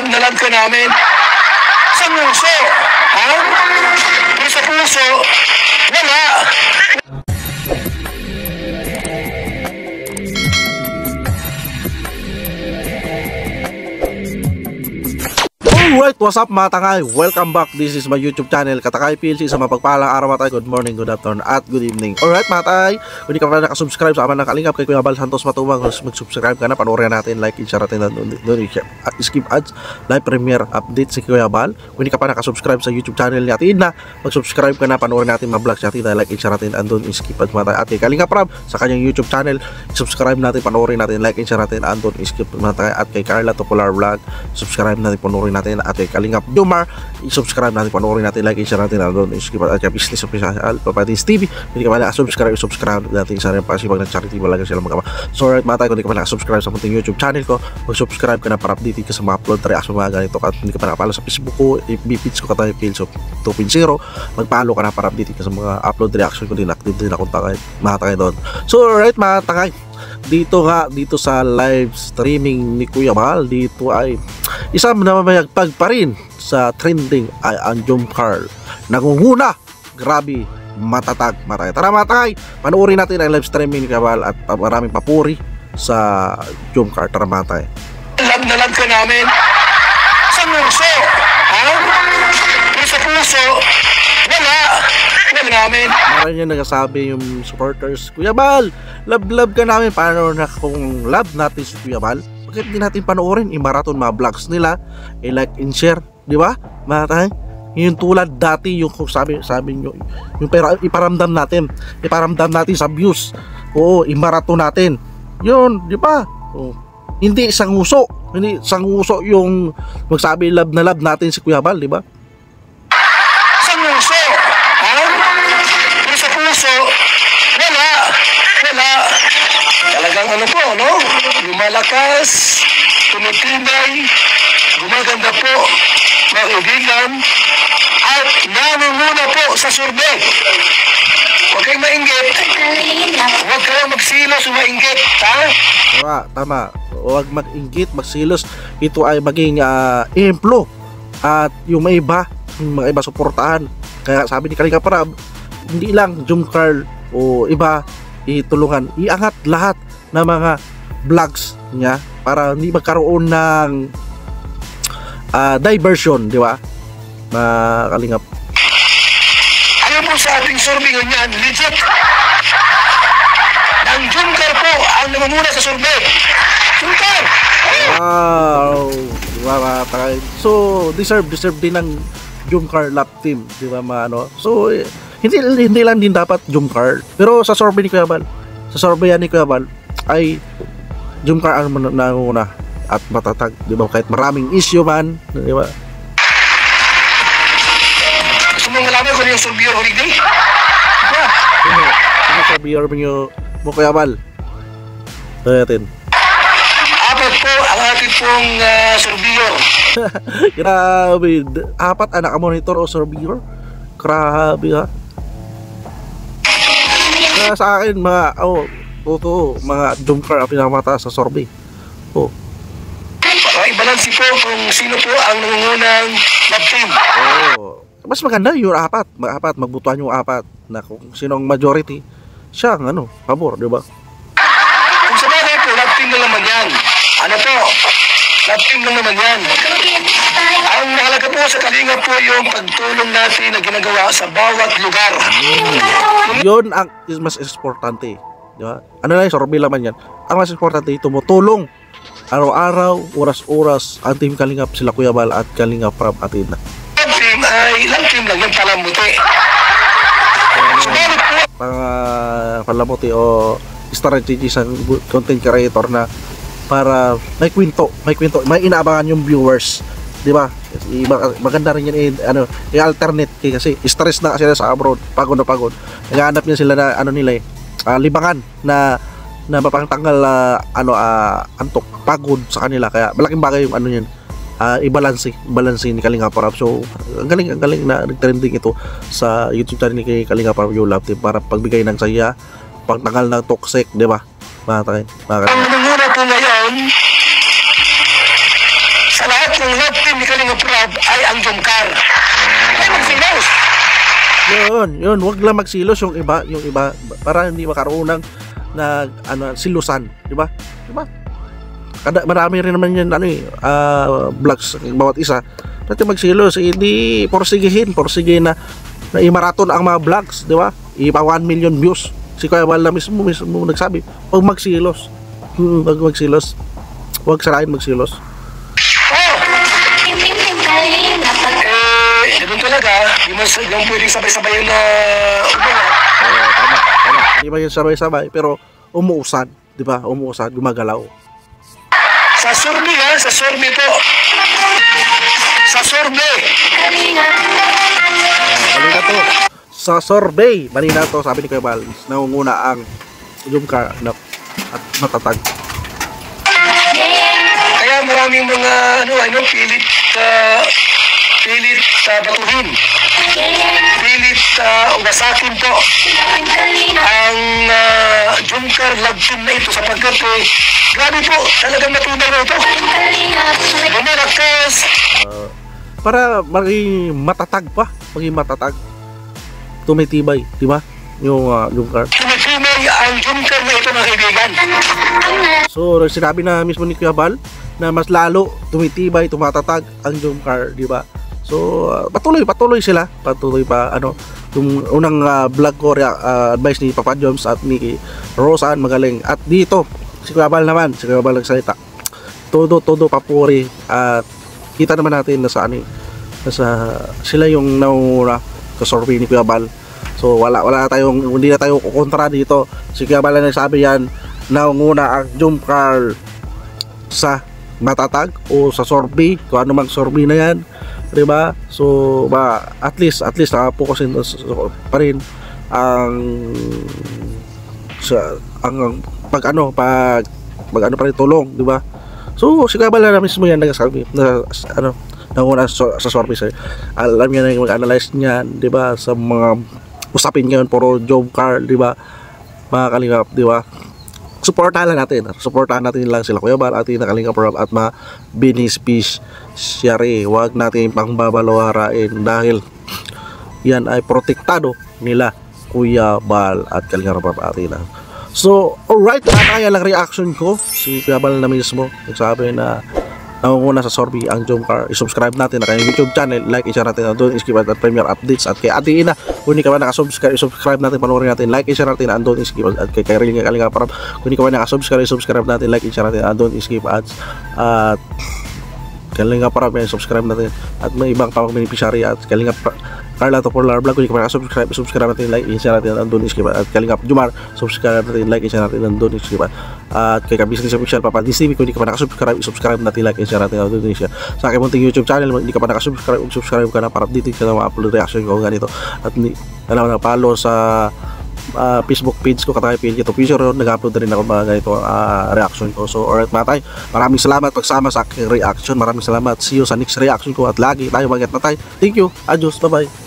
love na love ka namin. Sa puso, ha? Pero sa puso, wala. Alright, what's up mga tangay? Welcome back. This is my YouTube channel, Katakay PLC. Sa mapagpalang araw mga tay, good morning, good afternoon, at good evening. Alright mga tay, kung hindi ka pa nakasubscribe sa aman ng kalingap kay Kuya Bal Santos Matubang, mag-subscribe ka na, panoorin natin, like, and share natin doon, skip ads, live premiere update si Kuya Bal. Kung hindi ka pa nakasubscribe sa YouTube channel natin na, mag-subscribe ka na, panoorin natin mga vlogs natin, like, and share natin, andun, skip ads mga tay. At kay Kalingap Rab, sa kanyang YouTube channel, subscribe natin, panoorin natin, like, and share natin, andun, skip mga tay. At kay Carla Topolar Vlog, subscribe natin, panoorin natin. At kay Kalingap Jomar, i-subscribe natin, panoorin natin, like, i-share natin, at kay Business Official Papatis TV, hindi ka pa nakasubscribe, i-subscribe natin sa rin pasibag ng charity, malaga sila mga. So alright mga tayo, kung hindi ka pa nakasubscribe sa munting YouTube channel ko, mag-subscribe ka na para update ka sa mga upload, reaction mga ganito. At hindi ka pa nakapalo sa Facebook ko, i-page ko Katakay PLC 2.0, mag-follow ka na para update ka sa mga upload, reaction ko din, active din akong mga tayo doon. So alright mga takay, dito sa live streaming ni Kuya Bal, dito ay isang namayagpag pa rin sa trending ay ang Jomcar. Nangunguna, grabe, matatag, matay. Tara matay, panoorin natin ang live streaming ni Kuya Bal at maraming papuri sa Jomcar. Tara matay. Love na love ka namin. Sa puso, ha? Pero sa puso, wala. Wala namin. Maraming yung nagsasabi yung supporters, Kuya Bal, love ka namin. Paano na kung love natin si Kuya Bal, bakit hindi natin panoorin i-marathon mga vlogs nila, i-like and share, di ba? Matay. Yung tulad dati, yung kung sabi nyo, yung iparamdam natin sa views. Oo, i-marathon natin. Yun, di ba? Oo. Hindi isang uso yung magsabi love na love natin si Kuya Bal, di ba? Sa puso, ha? Pero sa puso, wala. Talagang ano po, no? Lumalakas, tumitibay, gumaganda po, mga kaibigan, at namumuna po sa survey. Huwag kayong mainggit. Huwag kayong magsilos o mainggit, ha? Tama. Huwag mag-inggit, magsilos. Ito ay maging implo. At yung mga iba suportahan. Kaya sabi ni Kalingap Rab, hindi lang Jomcar o iba itulungan, iangat lahat ng mga vlogs niya para hindi magkaroon ng diversion, di ba? Kalingap. Ayaw po sa ating survey ganyan, legit. Ang Jomcar po ang namumuna sa survey. Jomcar! Wow! So, deserve din ng Jomcar lap team, di ba ano? So, hindi lang din dapat Jomcar. Pero sa survey ni Kuya Bal, ay Jomcar ang nanguna at matatag, di ba? Kahit maraming issue man, di ba? Gusto mong malaman kung yung survey or holiday? Ano surveyor mo Kuya Bal? Natin. Apat po ang ating pong surveyor. Grabe, 4 anak monitor o surveyor. Grabe ha. Kaya sa akin mga mga Jomcar ang pinakamataas sa survey. I-balance po kung sino po ang nangungunang love team. Mas maganda yung 4, magbutuhan yung 4 na kung sino ang majority, siya ang pabor, di ba? Kung sa bagay po, love team lang naman yan. Ano po? Love team lang naman yan. Ang mahalaga po sa Kalingap po yung pagtulong natin na ginagawa sa bawat lugar. Yun ang mas importante, di ba? Ano lang, survey lang yan. Ang mas importante, tumutulong araw-araw, oras-oras ang team Kalingap, sila Kuya Bal at Kalingap Rab at Ina. Love team ay love team lang yung palamuti. Palamuti o strategy sa content creator na para may kwento, may inaabangan yung viewers, di ba? Maganda rin yan i-alternate kasi stress na kasi sa abroad, pagod na pagod. Naghahanap niya sila na libangan na mapangtanggal antok, pagod sa kanila. Kaya malaking bagay yung yan, i-balance ni Kalingap Rab. So ang galing na nag-trending ito sa YouTube channel ni Kalingap Rab yung love team para pagbigay ng saya, pagtanggal ng toxic, di ba? Ang nanguna po ngayon sa lahat ng love Yun, wag lang magsilos yung iba para hindi makaroon ng silusan, di ba? Kada marami rin naman yan vlogs bawat isa. Pati magsilos, hindi porsigihin na i-marathon ang mga vlogs, di ba? Ipa 1 million views. Si Kuya Bal na mismo nagsabi, wag magsilos. Wag magsilos. Wag sarain magsilos. Ganun talaga, yung pwedeng sabay-sabay na umalat. Tama. Hindi ba yun sabay-sabay, pero umuusad, di ba? Umuusad, gumagalaw. Sa survey po. Sa survey. Malina to. Sa survey, malina to, sabi ni Kuya Bal, nangunguna ang Jumcar at matatag. Kaya maraming mga pilit batuhin. Pilit wasakin po ang Jumcar love team na ito sapagkat grabe po, talagang matibay na ito. Lumalakas. Para maging matatag, tumitibay, di ba? Yung Jumcar. Tumitibay ang Jumcar na ito, mga kaibigan. So, sinabi na mismo ni Kuya Bal na mas lalo tumitibay, tumatatag ang Jumcar, di ba? So, patuloy sila. Patuloy pa, yung unang vlog ko, advice ni Papa Joms at ni Rosan, magaling. At dito, si Kuya Bal nagsalita. Todo papuri. At kita naman natin na sila yung nauna sa survey ni Kuya Bal. So, hindi na tayo kukontra dito. Si Kuya Bal na nagsabi yan, naunguna ang Jumcar sa matatag o sa survey, kung ano mang survey na yan, diba? So at least nakapokusin pa rin ang pag pa rin tulong, diba? So si Kuya Bal na mismo yan nagsasabi na nanguna sa survey, alam niya na mag-analyze niyan, diba? Sa mga usapin ngayon puro Jumcar, diba? Mga kalingap, diba? Supportahan natin lang sila Kuya Bal at Kalingap Rob at mga beneficiary. Huwag natin pangbabalawarain dahil yan ay protektado nila Kuya Bal at Kalingap Rob at Atina. So, alright, kaya lang reaction ko. Si Kuya Bal na mismo nagsabi na nangunguna sa survey ang Jumcar. I-subscribe natin na kanyang YouTube channel, like, i-share natin andun, i-skip at premier updates. At kay Ate Ina, kung hindi ka ba nakasubscribe, i-subscribe natin, panoorin natin, like, i-share natin andun, i-skip at kay Riling Kalingap Rob, kung hindi ka ba nakasubscribe, i-subscribe natin, like, i-share natin andun, i-skip ads at Kalingap Rob, subscribe natin at may ibang pamang-beneficiary at Kalingap Carla Topolar Vlog, kung hindi ka pa nakasubscribe, subscribe natin, like, i-share natin andun, i-skip at Kalingap Jumar, subscribe natin, like, i-share natin andun, i-skip at kay Business Official Papa DCB, kung hindi ka pa nakasubscribe, subscribe natin, like, i-share natin andun, i-share sa aking munting YouTube channel. Hindi ka pa nakasubscribe, subscribe ka na para update ka na ma-upload reaction ko ganito at alam na follow sa Facebook page ko Katakay PLG to Future, nag-upload rin ako mga ganito reaction ko. So alright mga tay, maraming salamat pagsama sa aking reaction, maraming salamat, see you sa next reaction ko at lagi tayo mag-ingat na tayo. Thank you, adios, bye bye.